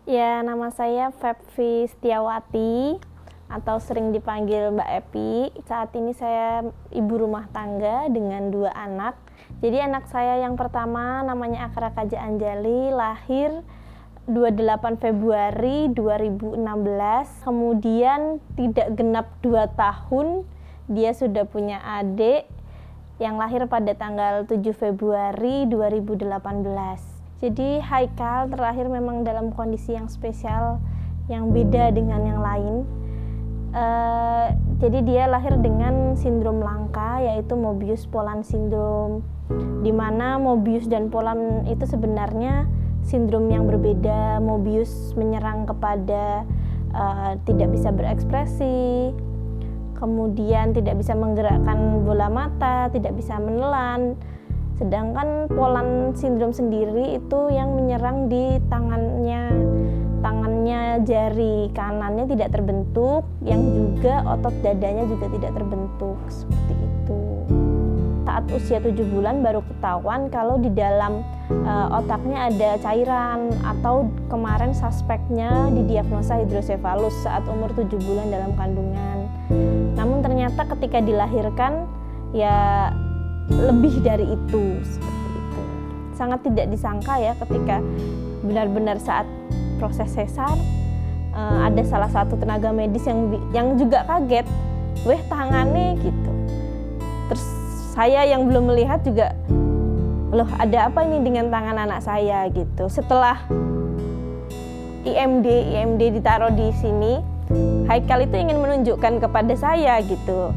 Ya, nama saya Fepvi Setiawati atau sering dipanggil Mbak Epi. Saat ini saya ibu rumah tangga dengan 2 anak. Jadi anak saya yang pertama namanya Akra Kaja Anjali, lahir 28 Februari 2016. Kemudian tidak genap 2 tahun, dia sudah punya adik yang lahir pada tanggal 7 Februari 2018. Jadi Haikal terlahir memang dalam kondisi yang spesial, yang beda dengan yang lain. Jadi dia lahir dengan sindrom langka, yaitu Moebius-Polan syndrome, di mana Moebius dan Polan itu sebenarnya sindrom yang berbeda. Moebius menyerang kepada tidak bisa berekspresi, kemudian tidak bisa menggerakkan bola mata, tidak bisa menelan. Sedangkan Polan syndrome sendiri itu yang menyerang di tangannya jari kanannya tidak terbentuk, yang juga otot dadanya juga tidak terbentuk, seperti itu. Saat usia 7 bulan baru ketahuan kalau di dalam otaknya ada cairan, atau kemarin suspeknya didiagnosa hidrosefalus saat umur 7 bulan dalam kandungan. Namun ternyata ketika dilahirkan ya lebih dari itu, seperti itu. Sangat tidak disangka ya ketika benar-benar saat proses sesar ada salah satu tenaga medis yang juga kaget, tangannya gitu. Terus saya yang belum melihat juga, loh ada apa ini dengan tangan anak saya gitu. Setelah IMD ditaruh di sini, Haikal itu ingin menunjukkan kepada saya gitu.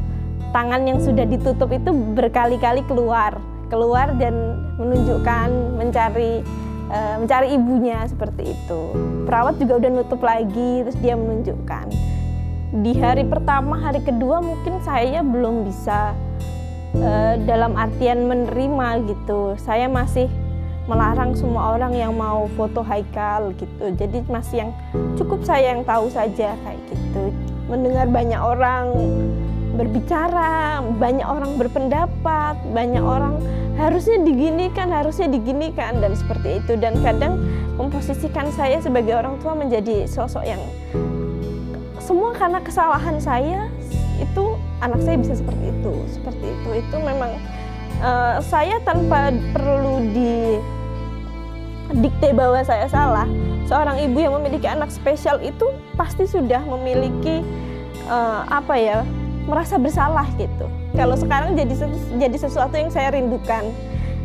Tangan yang sudah ditutup itu berkali-kali keluar dan menunjukkan mencari ibunya, seperti itu. Perawat juga udah nutup lagi, terus dia menunjukkan. Di hari pertama, hari kedua mungkin saya belum bisa dalam artian menerima gitu. Saya masih melarang semua orang yang mau foto Haikal gitu. Jadi masih yang cukup saya yang tahu saja kayak gitu. Mendengar banyak orang berbicara, banyak orang berpendapat, banyak orang harusnya diginikan, dan seperti itu. Dan kadang memposisikan saya sebagai orang tua menjadi sosok yang semua karena kesalahan saya itu anak saya bisa seperti itu. Itu memang saya tanpa perlu didikte bahwa saya salah. Seorang ibu yang memiliki anak spesial itu pasti sudah memiliki merasa bersalah gitu. Kalau sekarang jadi sesuatu yang saya rindukan.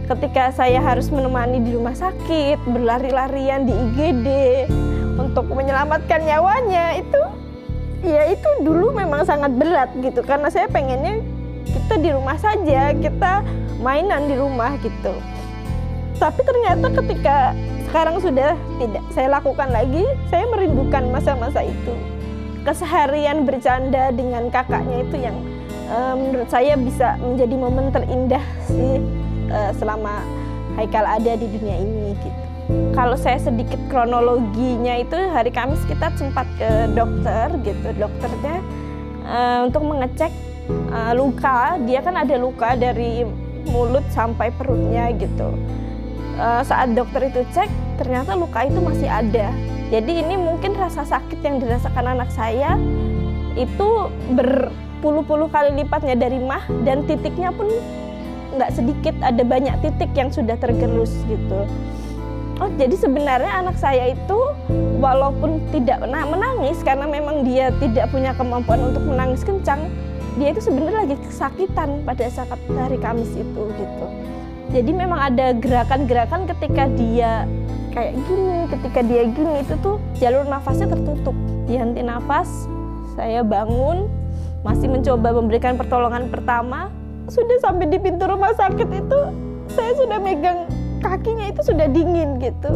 Ketika saya harus menemani di rumah sakit, berlari-larian di IGD untuk menyelamatkan nyawanya, itu dulu memang sangat berat gitu. Karena saya pengennya kita di rumah saja, kita mainan di rumah gitu. Tapi ternyata ketika sekarang sudah tidak saya lakukan lagi, saya merindukan masa-masa itu. Keseharian bercanda dengan kakaknya itu yang menurut saya bisa menjadi momen terindah sih selama Haikal ada di dunia ini gitu. Kalau saya sedikit kronologinya, itu hari Kamis kita sempat ke dokter gitu. Dokternya untuk mengecek luka, dia kan ada luka dari mulut sampai perutnya gitu. Saat dokter itu cek, ternyata luka itu masih ada. Jadi ini mungkin rasa sakit yang dirasakan anak saya itu berpuluh-puluh kali lipatnya dari mah, dan titiknya pun nggak sedikit, ada banyak titik yang sudah tergerus gitu. Jadi sebenarnya anak saya itu walaupun tidak pernah menangis karena memang dia tidak punya kemampuan untuk menangis kencang, dia itu sebenarnya lagi kesakitan pada saat hari Kamis itu gitu. Jadi memang ada gerakan-gerakan ketika dia kayak gini, ketika dia gini, itu tuh jalur nafasnya tertutup. Dihenti nafas, saya bangun, masih mencoba memberikan pertolongan pertama. Sudah sampai di pintu rumah sakit itu, saya sudah megang kakinya, itu sudah dingin gitu.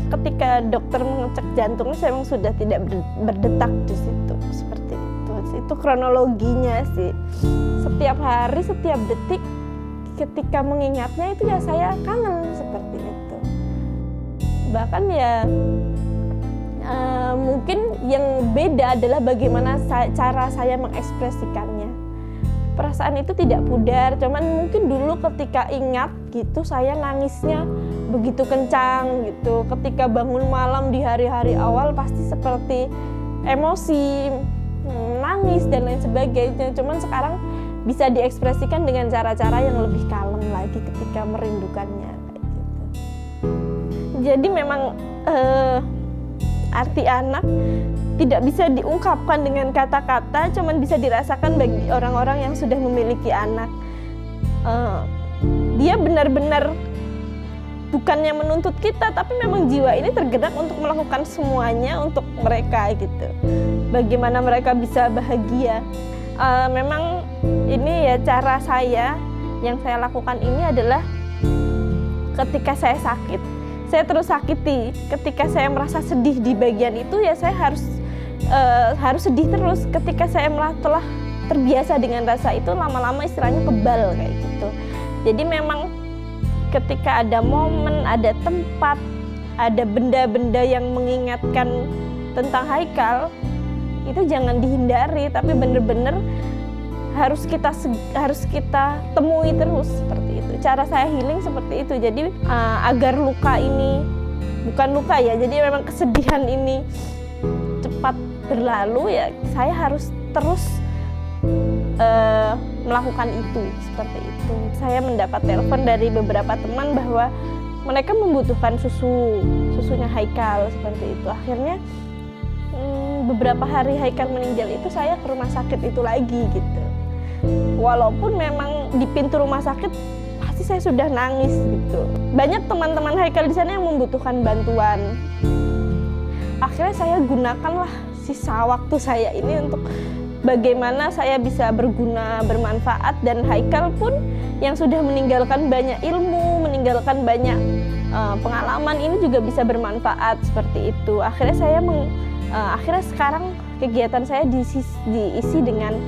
Ketika dokter mengecek jantungnya, saya memang sudah tidak berdetak di situ, seperti itu. Itu kronologinya sih. Setiap hari, setiap detik, ketika mengingatnya itu ya saya kangen, seperti itu. Bahkan ya mungkin yang beda adalah bagaimana cara saya mengekspresikannya. perasaan itu tidak pudar, cuman mungkin dulu ketika ingat gitu saya nangisnya begitu kencang gitu. Ketika bangun malam di hari-hari awal pasti seperti emosi, nangis dan lain sebagainya. Cuman sekarang bisa diekspresikan dengan cara-cara yang lebih kalem lagi ketika merindukannya kayak gitu. Jadi memang arti anak tidak bisa diungkapkan dengan kata-kata, cuman bisa dirasakan bagi orang-orang yang sudah memiliki anak. Dia benar-benar bukannya menuntut kita, tapi memang jiwa ini tergerak untuk melakukan semuanya untuk mereka gitu. Bagaimana mereka bisa bahagia. Memang ini ya cara saya, yang saya lakukan ini adalah ketika saya sakit, saya terus sakiti. Ketika saya merasa sedih di bagian itu ya saya harus sedih terus. Ketika saya telah terbiasa dengan rasa itu, lama-lama istilahnya kebal kayak gitu. Jadi memang ketika ada momen, ada tempat, ada benda-benda yang mengingatkan tentang Haikal, itu jangan dihindari, tapi benar-benar harus kita temui terus seperti itu. Cara saya healing seperti itu. Jadi agar luka ini bukan luka ya, jadi memang kesedihan ini cepat berlalu ya, saya harus terus melakukan itu seperti itu. Saya mendapat telepon dari beberapa teman bahwa mereka membutuhkan susunya Haikal seperti itu. Akhirnya beberapa hari Haikal meninggal itu saya ke rumah sakit itu lagi gitu. Walaupun memang di pintu rumah sakit pasti saya sudah nangis gitu. Banyak teman-teman Haikal di sana yang membutuhkan bantuan. Akhirnya saya gunakanlah sisa waktu saya ini untuk bagaimana saya bisa berguna, bermanfaat, dan Haikal pun yang sudah meninggalkan banyak ilmu, meninggalkan banyak pengalaman ini juga bisa bermanfaat seperti itu. Akhirnya sekarang kegiatan saya diisi dengan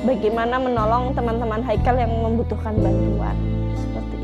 bagaimana menolong teman-teman Haikal yang membutuhkan bantuan seperti